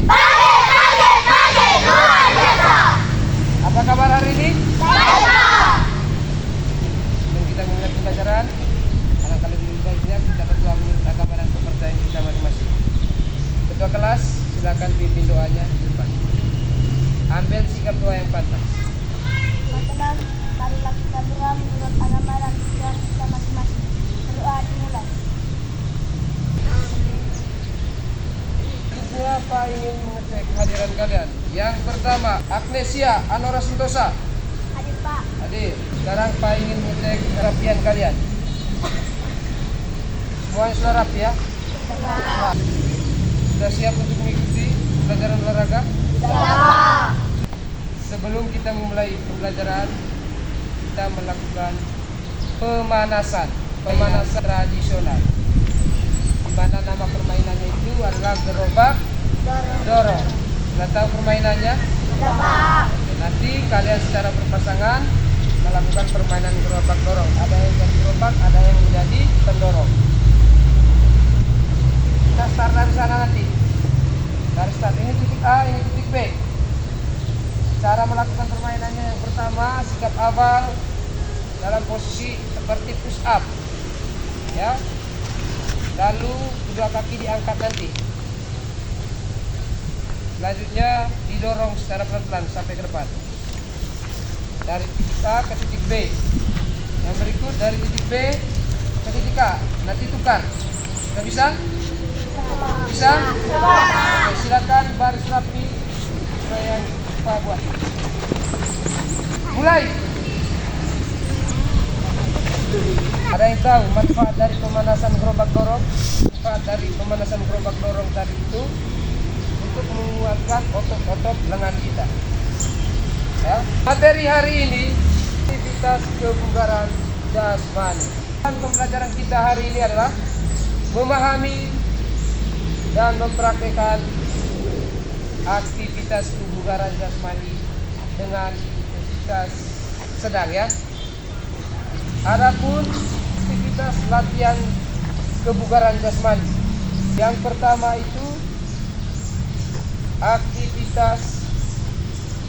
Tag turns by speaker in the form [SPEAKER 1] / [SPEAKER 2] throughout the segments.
[SPEAKER 1] Pagi, luar biasa.
[SPEAKER 2] Apa kabar hari ini?
[SPEAKER 1] Baik, Pak.
[SPEAKER 2] Sebelum kita mulai pembelajaran, alangkah lebih baiknya kita berdoa menurut agama dan kepercayaan kita masing-masing. Ketua kelas, silakan pimpin doanya di depan. Ambil sikap doa yang pantas.
[SPEAKER 1] Teman-teman, marilah kita berdoa menurut agama dan kepercayaan kita masing-masing. Berdoa dimulai.
[SPEAKER 2] Siapa ingin mengecek kehadiran kalian? Yang pertama, Agnesia Anora Sentosa.
[SPEAKER 1] Hadir, Pak.
[SPEAKER 2] Hadir. Sekarang Pak ingin mengecek kerapian kalian. Semuanya sudah rapi ya? Sudah siap untuk mengikuti pelajaran olahraga?
[SPEAKER 1] Siap.
[SPEAKER 2] Sebelum kita memulai pembelajaran, kita melakukan pemanasan tradisional. Di mana nama permainannya itu adalah gerobak dorong. Sudah tahu permainannya?
[SPEAKER 1] Pak.
[SPEAKER 2] Nanti kalian secara berpasangan melakukan permainan gerobak dorong. Ada yang menjadi gerobak, ada yang menjadi pendorong. Kita start dari sana nanti. Dari start ini titik A, ini titik B. Cara melakukan permainannya yang pertama, sikap awal dalam posisi seperti push up, ya. Lalu kedua kaki diangkat nanti. Selanjutnya didorong secara pelan-pelan sampai ke depan. Dari titik A ke titik B. Yang berikut dari titik B ke titik A. Nanti tukar. Sudah bisa? Bisa? Oke, silakan baris rapi sesuai yang Pak buat. Mulai. Ada yang tahu manfaat dari pemanasan gerobak dorong? Manfaat dari pemanasan gerobak dorong tadi itu untuk menguatkan otot-otot lengan kita. Ya. Materi hari ini aktivitas kebugaran jasmani. Dan pembelajaran kita hari ini adalah memahami dan mempraktikkan aktivitas kebugaran jasmani dengan intensitas sedang ya. Adapun aktivitas latihan kebugaran jasmani. Yang pertama itu aktivitas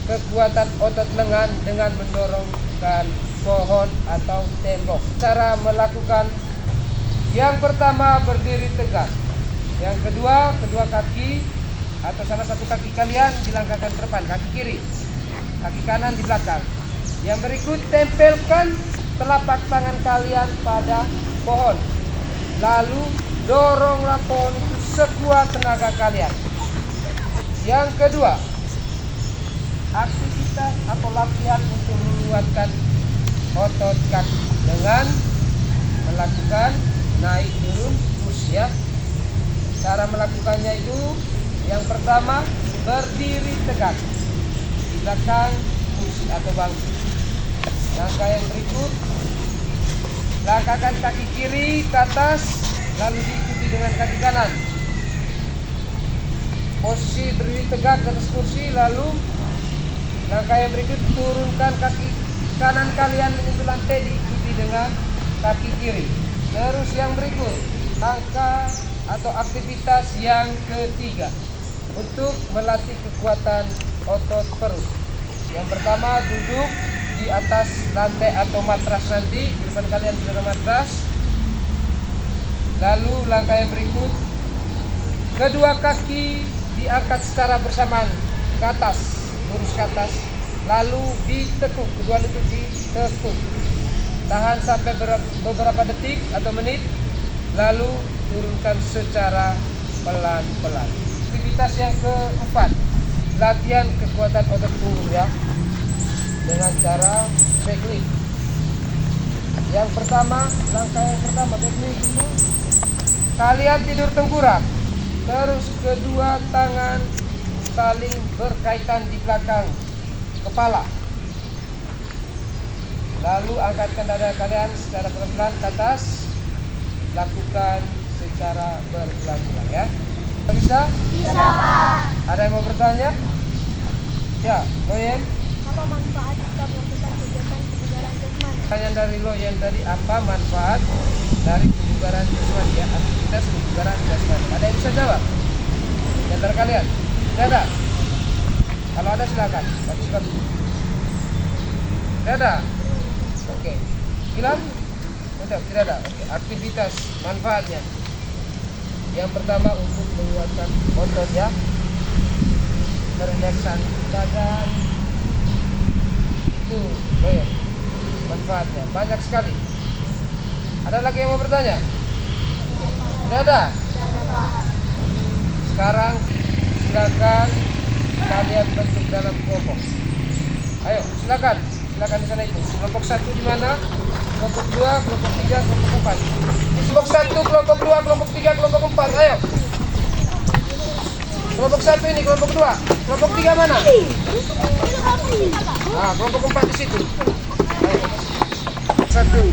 [SPEAKER 2] kekuatan otot lengan dengan mendorongkan pohon atau tembok. Cara melakukan yang pertama berdiri tegak. Yang kedua, kedua kaki atau salah satu kaki kalian dilangkahkan ke depan, kaki kiri. Kaki kanan di belakang. Yang berikut tempelkan telapak tangan kalian pada pohon. Lalu doronglah pohon itu sekuat tenaga kalian. Yang kedua, aktivitas atau latihan untuk menguatkan otot kaki dengan melakukan naik turun kursi ya. Cara melakukannya itu yang pertama berdiri tegak di belakang kursi atau bangku. Langkah yang berikut, langkahkan kaki kiri ke atas, lalu diikuti dengan kaki kanan. Posisi berdiri tegak di atas kursi, lalu langkah yang berikut turunkan kaki kanan kalian menyentuh lantai, diikuti dengan kaki kiri. Terus yang berikut, langkah atau aktivitas yang ketiga untuk melatih kekuatan otot perut. Yang pertama duduk di atas lantai atau matras nanti, di depan kalian sudah ada matras. Lalu langkah yang berikut, kedua kaki diangkat secara bersamaan ke atas, lurus ke atas. Lalu ditekuk, kedua lutut ditekuk. Tahan sampai beberapa detik atau menit. Lalu turunkan secara pelan-pelan. Aktivitas yang keempat, latihan kekuatan otot punggung ya. Dengan cara teknik. Yang pertama, langkah yang pertama teknik itu kalian tidur tengkurap. Terus kedua tangan saling berkaitan di belakang kepala. Lalu angkatkan dada kalian secara pelan-pelan ke atas. Lakukan secara berpelan-pelan ya. Bisa?
[SPEAKER 1] Bisa, Pak.
[SPEAKER 2] Ada yang mau bertanya? Ya, Loyen.
[SPEAKER 1] Apa manfaat kita melakukan kegiatan kebugaran jasmani?
[SPEAKER 2] Pertanyaan dari Loyen tadi, apa manfaat dari kebugaran jasmani ya? Aktivitas kebugaran jasmani. Ada yang bisa jawab? Di antara kalian? Tidak ada. Kalau ada silakan. Partisipasi. Tidak ada. Oke. Hilang? Tidak ada. Oke. Aktivitas manfaatnya. Yang pertama untuk menguatkan otot ya. Merelakskan badan. Itu baik. Manfaatnya banyak sekali. Ada lagi yang mau bertanya? Tidak ada. Sekarang silakan kalian bentuk dalam kelompok. Ayo, silakan di sana itu. Kelompok 1 di mana? Kelompok 2, kelompok 3, kelompok 4. Kelompok 1, kelompok 2, kelompok 3, kelompok 4. Ayo. Kelompok 1 ini, kelompok 2. Kelompok 3 mana? Nah, kelompok 4 di situ. Ayo. 1.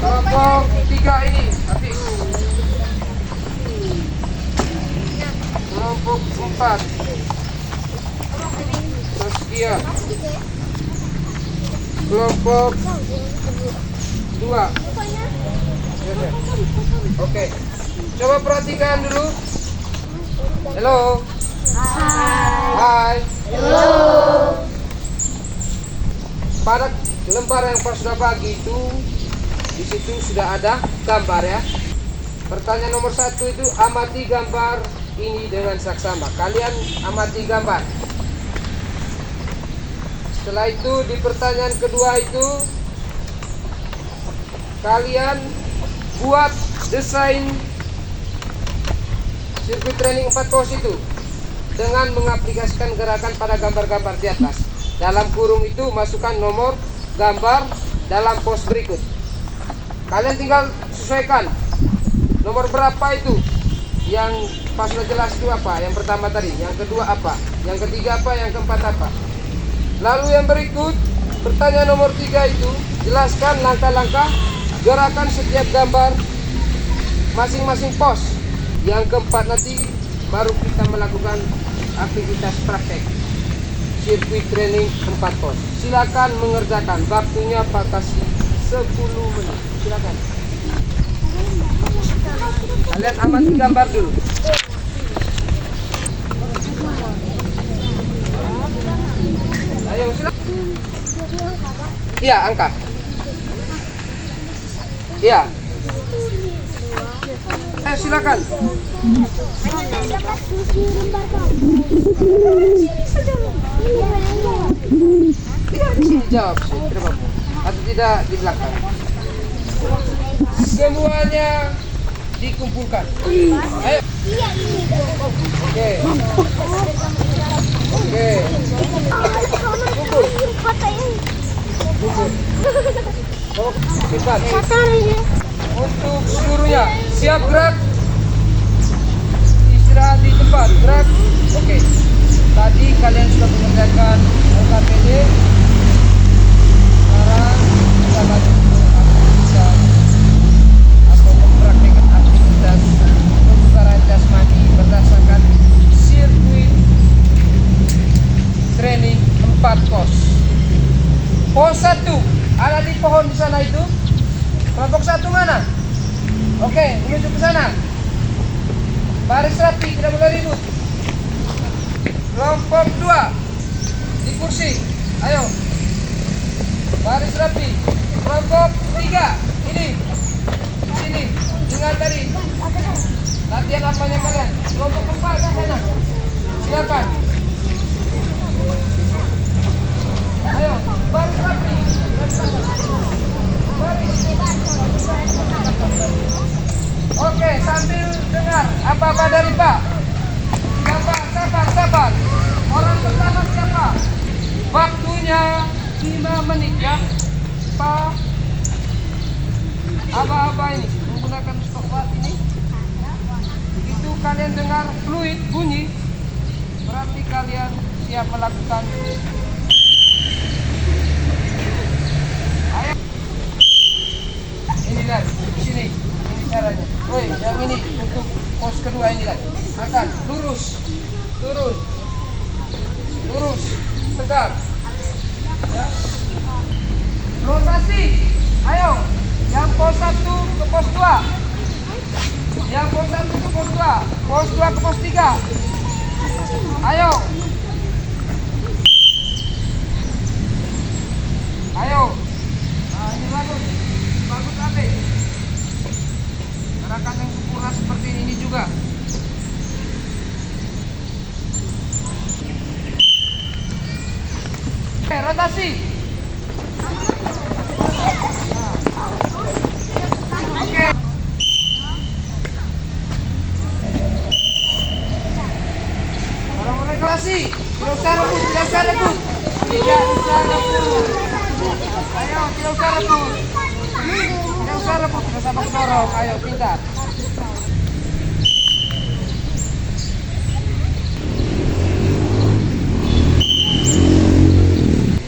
[SPEAKER 2] Kelompok 3 ini, habis. Kelompok 4. Saskia. Kelompok 2. Oke. Coba perhatikan dulu. Halo. Hai.
[SPEAKER 1] Halo.
[SPEAKER 2] Pada lembar yang pas sudah bagi itu, di situ sudah ada gambar ya. Pertanyaan nomor 1 itu amati gambar ini dengan saksama. Kalian amati gambar. Setelah itu di pertanyaan kedua itu kalian buat desain sirkuit training 4 pos itu dengan mengaplikasikan gerakan pada gambar-gambar di atas. Dalam kurung itu masukkan nomor gambar dalam pos berikut. Kalian tinggal sesuaikan nomor berapa itu. Yang pas sudah jelas itu apa? Yang pertama tadi, yang kedua apa? Yang ketiga apa? Yang keempat apa? Lalu yang berikut, pertanyaan nomor 3 itu jelaskan langkah-langkah gerakan setiap gambar masing-masing pos. Yang keempat nanti baru kita melakukan aktivitas praktek sirkuit training 4 pos. Silakan mengerjakan. Waktunya Pak kasih 10 menit. Silakan. Kalian amati gambar dulu. Ayo silakan. Iya, angka. Iya. Ayo silakan. Iya, di sini jawab. Tidak apa. Atau tidak di belakang. Semuanya dikumpulkan. Ayo. Oke. Oke. Simpan. Untuk seluruhnya siap gerak. Istirahat di tempat. Gerak. Oke. Tadi kalian sudah mengerjakan LKPD. Sekarang kita lanjut ke aktivitas atau mempraktikkan aktivitas kebugaran jasmani berdasarkan sirkuit training 4 pos. Pos 1 ada di pohon di sana itu. Kelompok 1 mana? Oke, menuju ke sana. Baris rapi, tidak boleh ribut. Kelompok 2 di kursi. Ayo. Baris rapi. Kelompok 3 ini. Di sini. Dengar tadi. Latihan apanya kalian? Kelompok 4 ke sana. Silakan. Ayo, baris rapi. Baris. Oke, sambil dengar apa-apa dari Pak. Sabar. Orang pertama siapa? Waktunya 5 menit ya. Pak. Aba-aba ini menggunakan stopwatch ini. Itu kalian dengar fluid bunyi. Berarti kalian siap melakukan. Ayo. Ini lihat di sini. Ini caranya. Woi, yang ini untuk pos kedua ini lihat. Akan lurus, turun, lurus, tegak. Ya. Rotasi. Ayo. Yang pos 1 ke pos 2. Yang pos 1 ke pos 2, pos 2 ke pos 3. Ayo. Ayo. Nah, ini bagus. Bagus Ade. Gerakan yang sempurna seperti ini juga. Oke, rotasi. Oke. Kalau mulai kelasi, tidak usah rebut, tidak usah rebut. Tidak usah rebut. Ayo, tidak usah rebut. Tidak usah rebut, tidak usah dorong. Ayo, pintar.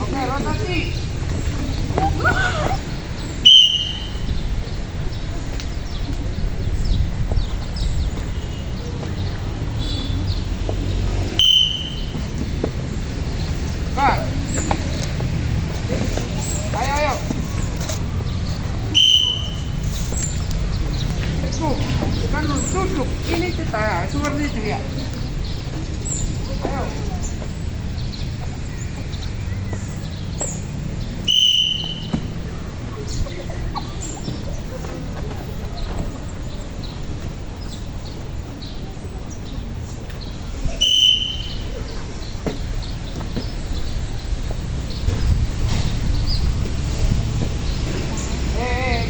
[SPEAKER 2] Oke, rotasi. Bang. Ayo, ayo. Tekuk. Kan duduk. Ini kita seperti itu ya. Ayo.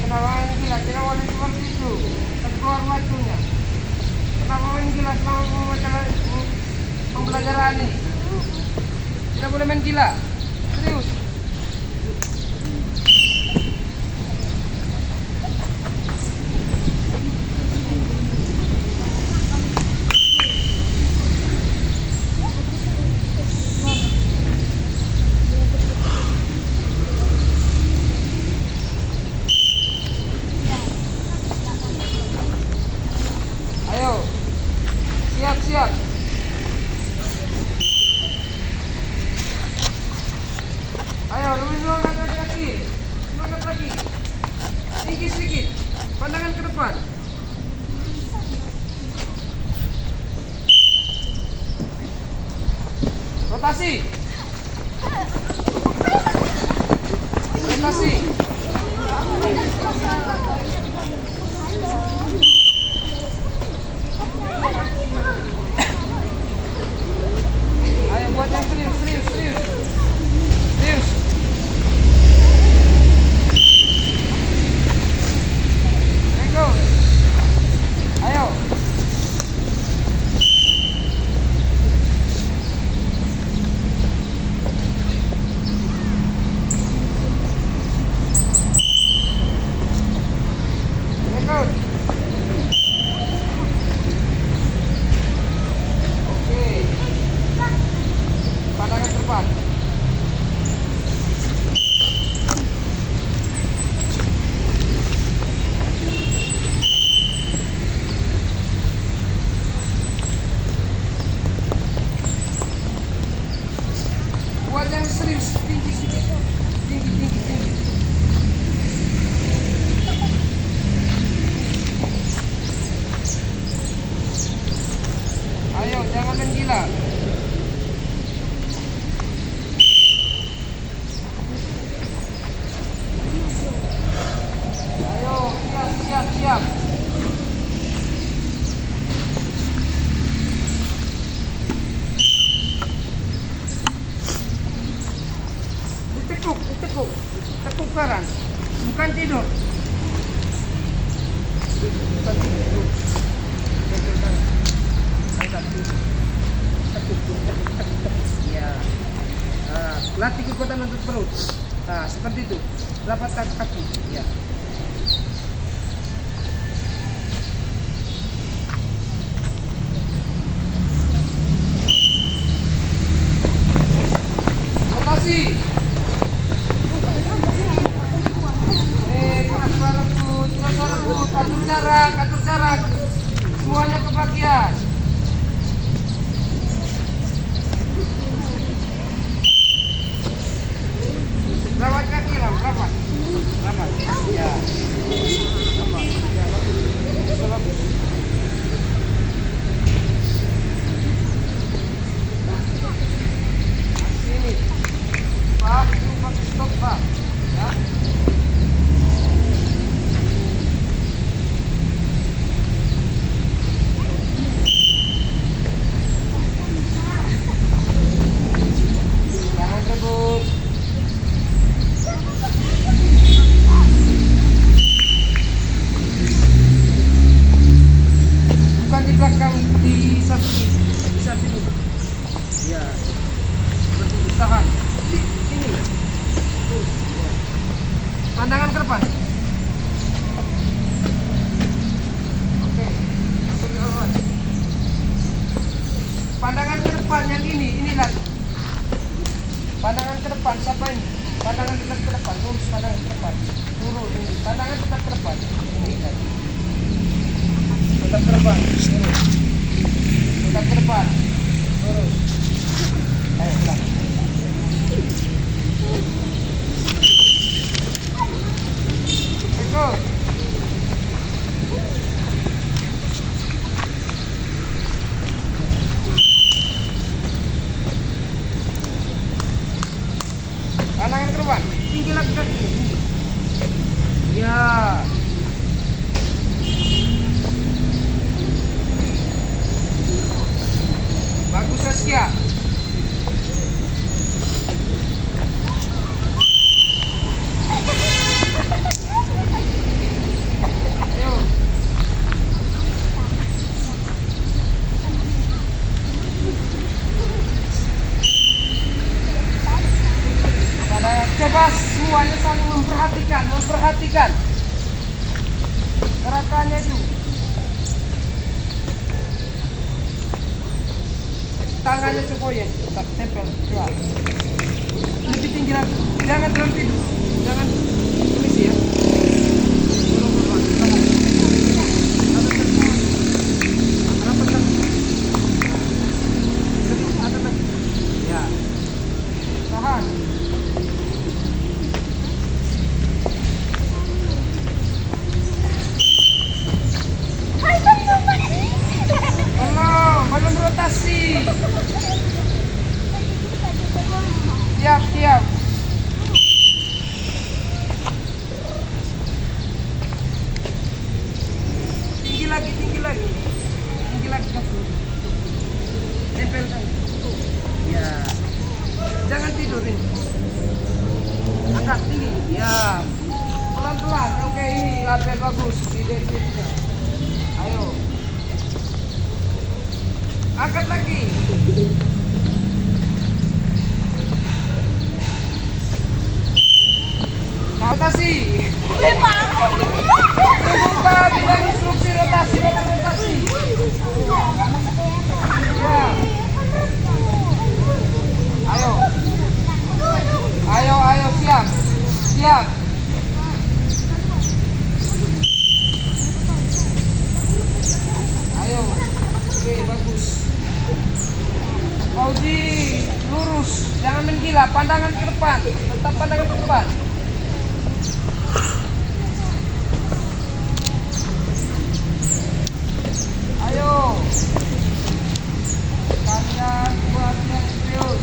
[SPEAKER 2] Kenapa gila? Tidak boleh seperti itu. Keluar waktunya. Kenapa main gila selama pembelajaran ini? Tidak boleh main gila. Serius. Ayo. Siap, siap. Ayo, lebih dulu angkat kaki. Semangat lagi. Tinggi sedikit. Pandangan ke depan. Rotasi. Rotasi. Ayo buat yang serius, serius, serius. Serius. Go. Ayo. Go. Oke. Pandangan ke depan. Buat yang serius, tinggi sedikit. Tinggi, tinggi, tinggi. Ayo, jangan main gila. Ayo, siap, siap, siap. Ditekuk, ditekuk. Tekuk kanan. Bukan tidur. Bukan tidur. Ya. Latih kekuatan untuk perut. Nah, seperti itu. Rapatkan kaki. Ya. Rotasi. Terus atur jarak. Semuanya kebagian. Rawat kaki lah, rapat. Ya. sini. Ya. Berdiri, tahan. Sini. Tuh, ya. Pandangan ke depan. Oke. Masuk ke depan. Pandangan ke depan yang ini lagi. Pandangan ke depan siapa ini? Pandangan tetap ke depan, lurus pandangan ke depan. Turun ini. Pandangan tetap ke depan. Ini lagi. Tetap ke depan. Lurus. Tetap ke depan. Lurus. Ayo pulang. Ikut. Pandangan ke depan. Tinggi lagi kaki. Ya. Bagus Saskia. Ayo. Coba semuanya saling memperhatikan gerakannya itu. Tangannya coba ya, tetap tempel. Coba. Lebih tinggi lagi. Jangan berhenti dulu. Jangan tulis ya. Ada lagi. Ya. Tahan. Belum rotasi. Siap. Tinggi lagi. Tinggi lagi. Tempel kan. Ya. Jangan tidurin. Angkat tinggi. Ya. Pelan-pelan. Oke, ini latihan bagus. Identitasnya. Ayo. Angkat lagi. Rotasi. Buka bidang instruksi rotasi. Ya. Ayo siap. Ayo. Oke, bagus. Fauzi, lurus, jangan menggila, pandangan ke depan, tetap pandangan ke depan. Ayo, kalian buat yang serius.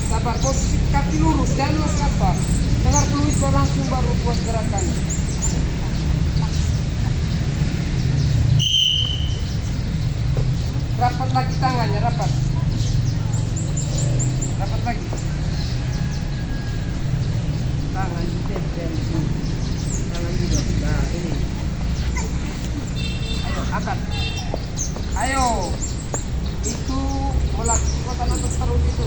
[SPEAKER 2] Sabar, posisi kaki lurus, jangan lurus apa. Dengar fluid langsung baru buat gerakan. Rapat lagi tangannya, rapat lagi. Tangan tempel sini. Tangan juga. Nah, ini. Ayo, angkat. Ayo. Itu melakukan untuk terus itu.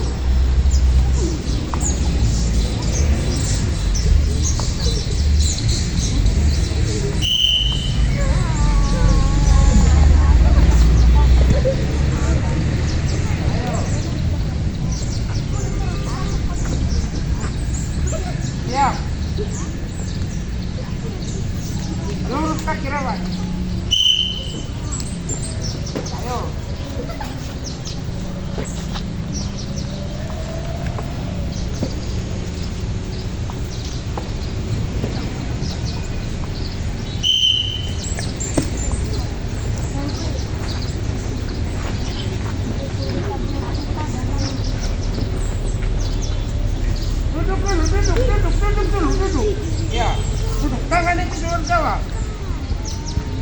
[SPEAKER 2] Siap. Lurus kaki rawat. Ayo. Duduk. Ya, duduk. Tangan itu di luar jawab.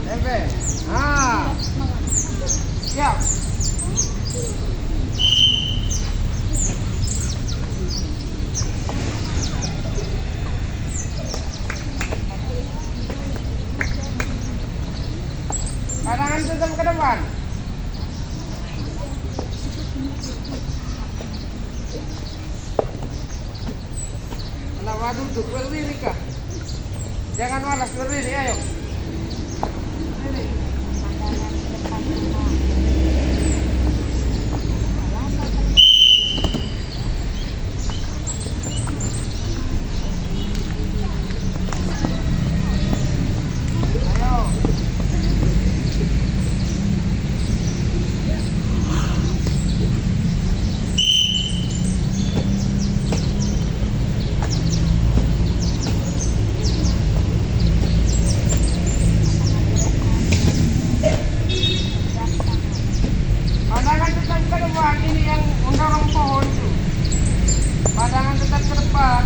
[SPEAKER 2] Tempel. Ah, Siap. Kanan tetap ke depan. Kenapa duduk? Berdiri kah? Jangan malas, berdiri, ayo. Berdiri. Pandangan tetap ke depan, ini yang mendorong pohon itu. Pandangan tetap ke depan.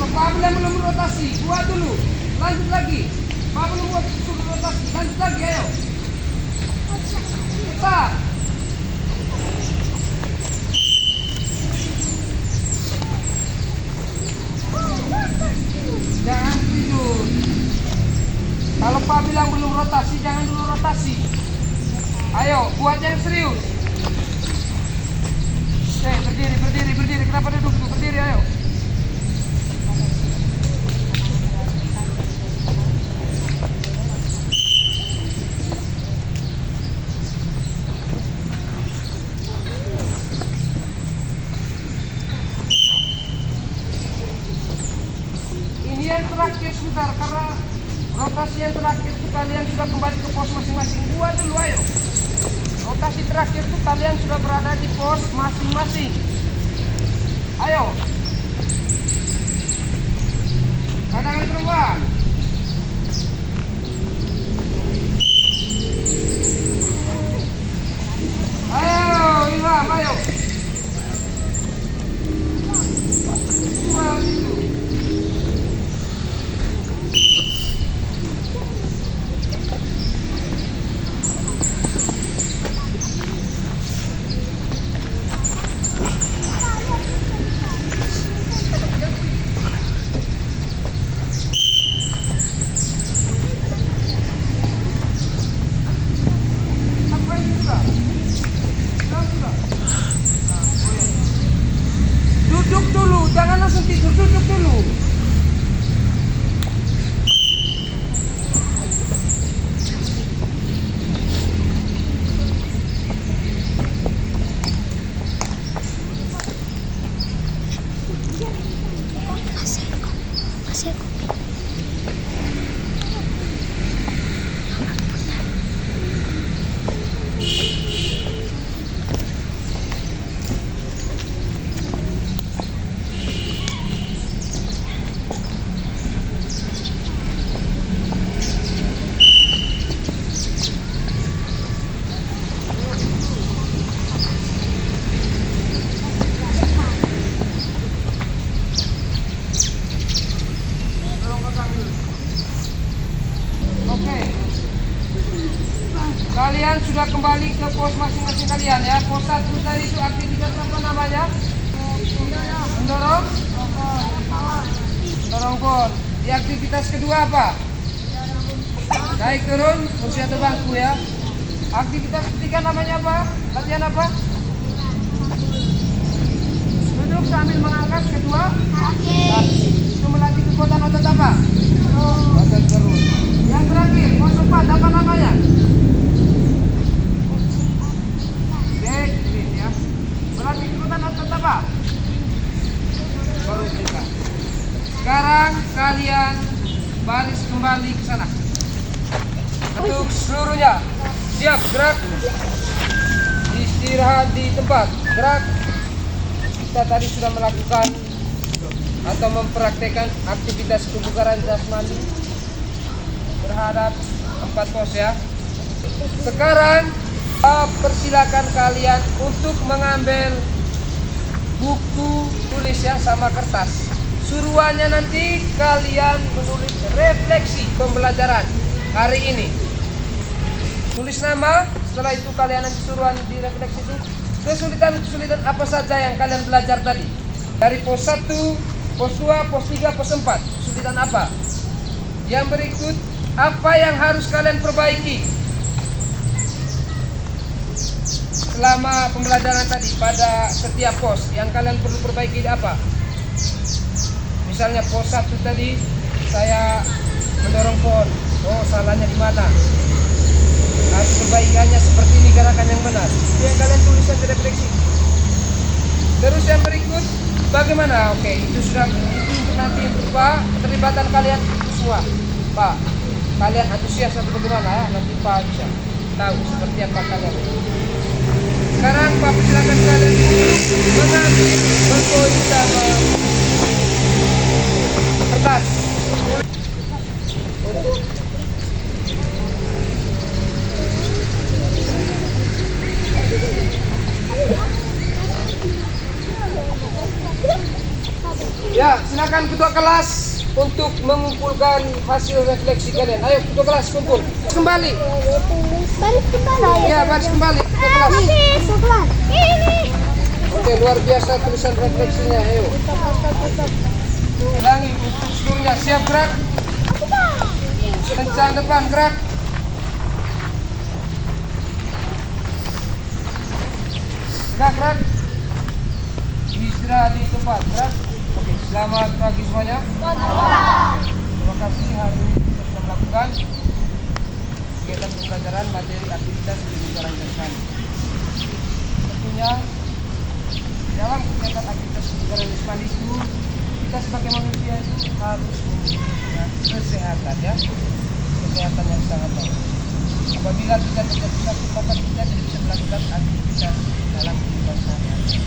[SPEAKER 2] Pak belum rotasi, buat dulu, lanjut lagi. Pak belum buat rotasi, lanjut lagi, ayo. Cepat. Jangan tidur. Kalau Pak bilang belum rotasi, jangan dulu rotasi. Ayo, buat yang serius. Berdiri. Kenapa duduk? Berdiri, ayo. Ini yang terakhir sebentar, karena rotasi yang terakhir itu kalian sudah kembali ke pos masing-masing. Buat dulu, ayo. Rotasi terakhir itu kalian sudah berada di pos masing-masing. Ayo. Pandangan ke depan. Ayo, Ilham, ayo. Itu. Duduk dulu, jangan langsung tidur, duduk dulu. Oke. Kalian sudah kembali ke pos masing-masing kalian ya. Pos 1 tadi itu aktivitas apa namanya? Mendorong? Mendorong pohon. Di aktivitas kedua apa? Naik turun, kursi atau bangku ya. Aktivitas ketiga namanya apa? Latihan apa? Duduk sambil mengangkat kedua kaki. Itu melatih kekuatan otot apa? Otot perut. Yang terakhir, pos 4 apa namanya? Back ya. Melatih kekuatan otot apa? Perut juga. Sekarang kalian baris kembali ke sana. Untuk seluruhnya. Siap, gerak. istirahat di tempat. Gerak. Kita tadi sudah melakukan atau mempraktekkan aktivitas kebugaran jasmani terhadap 4 pos ya. Sekarang persilakan kalian untuk mengambil buku tulis ya sama kertas. Suruhannya nanti kalian menulis refleksi pembelajaran hari ini. Tulis nama, setelah itu kalian nanti suruhan di refleksi itu kesulitan apa saja yang kalian belajar tadi. Dari pos 1, pos 2, pos 3, pos 4. Kesulitan apa? Yang berikut, apa yang harus kalian perbaiki selama pembelajaran tadi pada setiap pos. Yang kalian perlu perbaiki apa? Misalnya pos 1 tadi saya mendorong pohon. Oh, salahnya di mana? Harus perbaikannya seperti ini, gerakan yang benar. Itu yang kalian tuliskan di refleksi. Terus yang berikut, bagaimana? Oke, itu sudah itu untuk nanti berupa keterlibatan kalian itu semua. Pak, kalian antusias atau bagaimana ya? Nanti Pak bisa tahu seperti apa kalian. Sekarang Pak silakan kalian mengambil berpoin sama kertas. Ya, silakan ketua kelas untuk mengumpulkan hasil refleksi kalian. Ayo ketua kelas kumpul. Kembali.
[SPEAKER 1] Baris kembali.
[SPEAKER 2] Ya, baris kembali. Ketua kelas.
[SPEAKER 1] Ini.
[SPEAKER 2] Oke, luar biasa tulisan refleksinya. Ayo. Ulangi untuk seluruhnya. Siap, gerak. Kencang depan, gerak. Gerak. Istirahat di tempat, gerak. Oke, selamat pagi semuanya. Terima kasih hari ini kita sudah melakukan kegiatan pembelajaran materi aktivitas kebugaran jasmani. Tentunya dalam kegiatan aktivitas kebugaran jasmani itu kita sebagai manusia itu harus memiliki kesehatan ya, kesehatan yang sangat baik. Apabila kita tidak bisa maka kita tidak bisa melakukan aktivitas dalam kehidupan sehari-hari.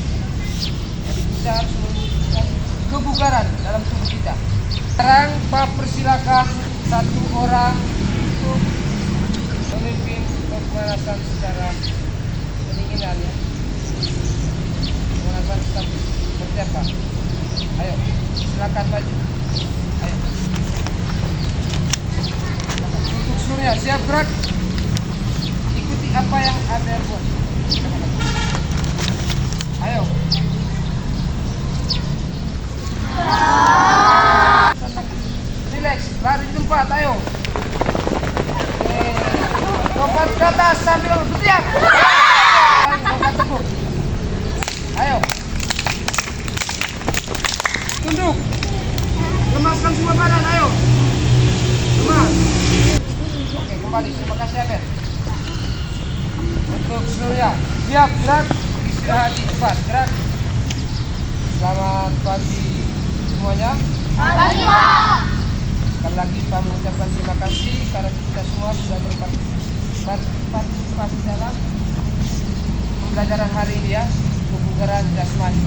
[SPEAKER 2] Jadi kita harus memiliki kebugaran dalam tubuh kita. Sekarang Pak persilakan satu orang untuk memimpin pemanasan secara pendinginan ya. Pemanasan seperti apa? Ayo, silakan maju. Ayo. Untuk seluruhnya siap gerak. Ikuti apa yang ada buat. Ayo. Relax, lari di tempat, ayo. Lompat ke atas sambil berteriak. Lompat tekuk. Ayo. Tunduk. Lemaskan semua badan, ayo. Lemas. Oke, kembali. Terima kasih, Abed. Untuk seluruhnya, siap, gerak. Istirahat di tempat, gerak. Selamat pagi semuanya.
[SPEAKER 1] Pagi, Pak.
[SPEAKER 2] Sekali lagi Pak mengucapkan terima kasih karena kita semua sudah berpartisipasi dalam pembelajaran hari ini ya, kebugaran jasmani.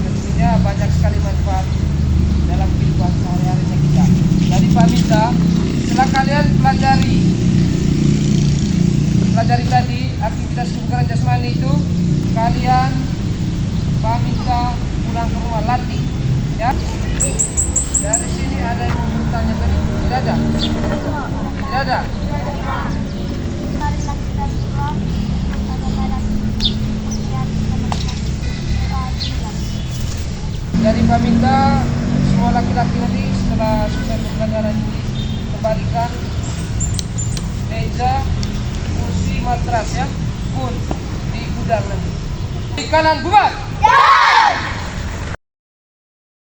[SPEAKER 2] Tentunya banyak sekali manfaat dalam kehidupan sehari-harinya kita. Jadi Pak minta setelah kalian pelajari tadi aktivitas kebugaran jasmani itu, kalian Pak minta pulang ke rumah latih ya. Dari sini ada yang mau bertanya tadi? Tidak ada? Tidak ada? Jadi Pak minta semua laki-laki nanti setelah selesai pembelajaran ini kembalikan meja, kursi, matras ya, pun di gudang nanti. Di kanan bubar.